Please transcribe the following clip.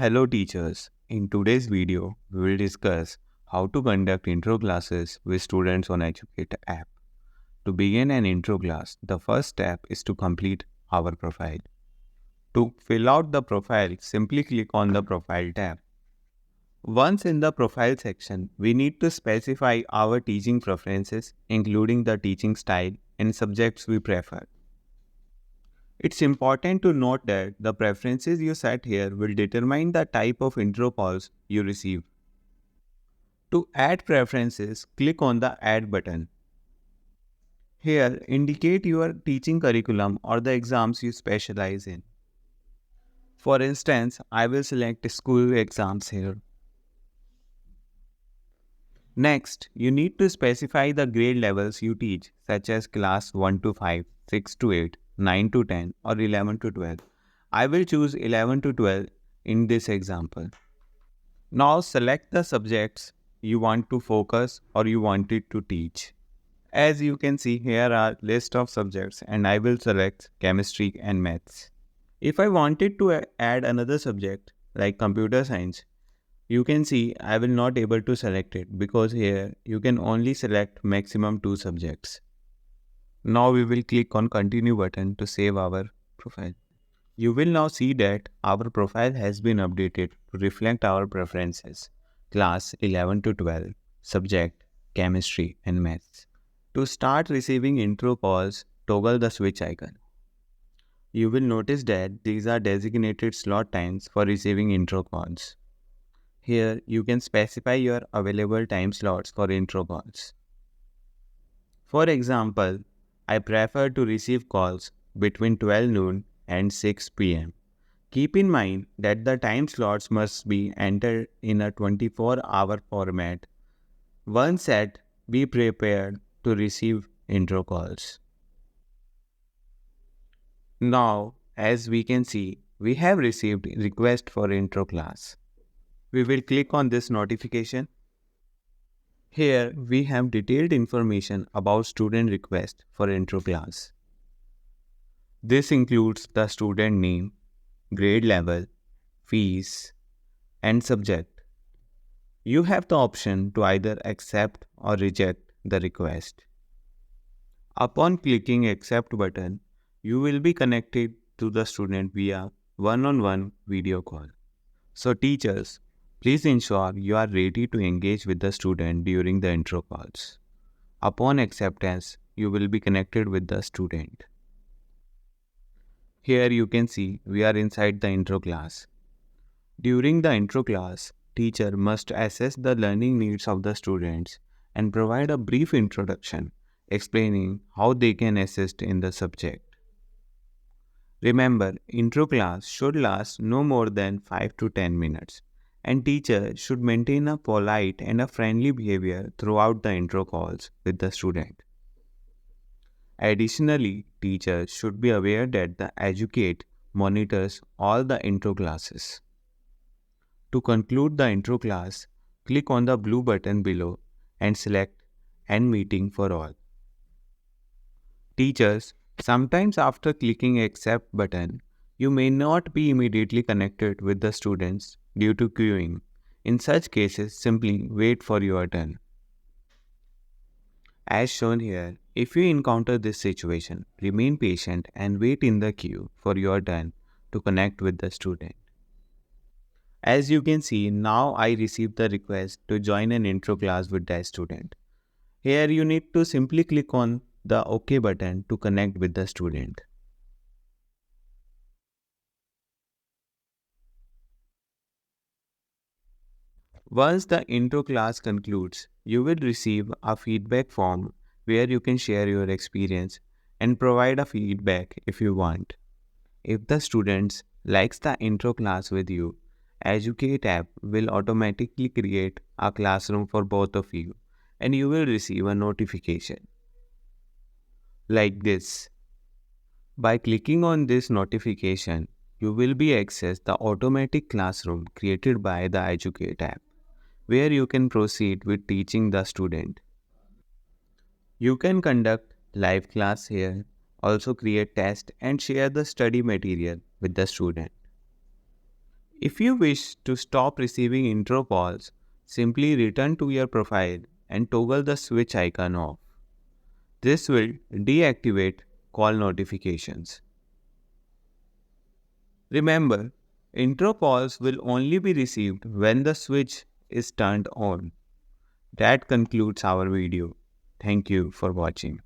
Hello teachers, in today's video we will discuss how to conduct intro classes with students on Educator app. To begin an intro class, the first step is to complete our profile. To fill out the profile, simply click on the Profile tab. Once in the Profile section, we need to specify our teaching preferences, including the teaching style and subjects we prefer. It's important to note that the preferences you set here will determine the type of intro calls you receive. To add preferences, click on the Add button. Here, indicate your teaching curriculum or the exams you specialize in. For instance, I will select school exams here. Next, you need to specify the grade levels you teach, such as class 1 to 5, 6 to 8, 9 to 10, or 11 to 12. I will choose 11 to 12 in this example. Now select the subjects you want to focus or you wanted to teach. As you can see, here are list of subjects and I will select chemistry and maths. If I wanted to add another subject like computer science, you can see I will not able to select it because here you can only select maximum 2 subjects. Now we will click on continue button to save our profile. You will now see that our profile has been updated to reflect our preferences. Class 11 to 12, subject, chemistry and maths. To start receiving intro calls, toggle the switch icon. You will notice that these are designated slot times for receiving intro calls. Here, you can specify your available time slots for intro calls. For example, I prefer to receive calls between 12 noon and 6 p.m. Keep in mind that the time slots must be entered in a 24-hour format. Once set, be prepared to receive intro calls. Now, as we can see, we have received request for intro class. We will click on this notification. Here we have detailed information about student request for intro class. This includes the student name, grade level, fees, and subject. You have the option to either accept or reject the request. Upon clicking accept button, you will be connected to the student via one-on-one video call. So teachers, please ensure you are ready to engage with the student during the intro calls. Upon acceptance, you will be connected with the student. Here you can see we are inside the intro class. During the intro class, teacher must assess the learning needs of the students and provide a brief introduction explaining how they can assist in the subject. Remember, intro class should last no more than 5 to 10 minutes and teacher should maintain a polite and a friendly behavior throughout the intro calls with the student. Additionally, teachers should be aware that the educate monitors all the intro classes. To conclude the intro class, click on the blue button below and select End Meeting for All. Teachers, sometimes after clicking Accept button, you may not be immediately connected with the students due to queuing. In such cases, simply wait for your turn. As shown here, if you encounter this situation, remain patient and wait in the queue for your turn to connect with the student. As you can see, now I received the request to join an intro class with the student. Here you need to simply click on the OK button to connect with the student. Once the intro class concludes, you will receive a feedback form where you can share your experience and provide a feedback if you want. If the students likes the intro class with you, Educate app will automatically create a classroom for both of you and you will receive a notification like this. By clicking on this notification, you will be accessed the automatic classroom created by the Educate app, where you can proceed with teaching the student. You can conduct live class here, also create tests and share the study material with the student. If you wish to stop receiving intro calls, simply return to your profile and toggle the switch icon off. This will deactivate call notifications. Remember, intro calls will only be received when the switch is turned on. That concludes our video. Thank you for watching.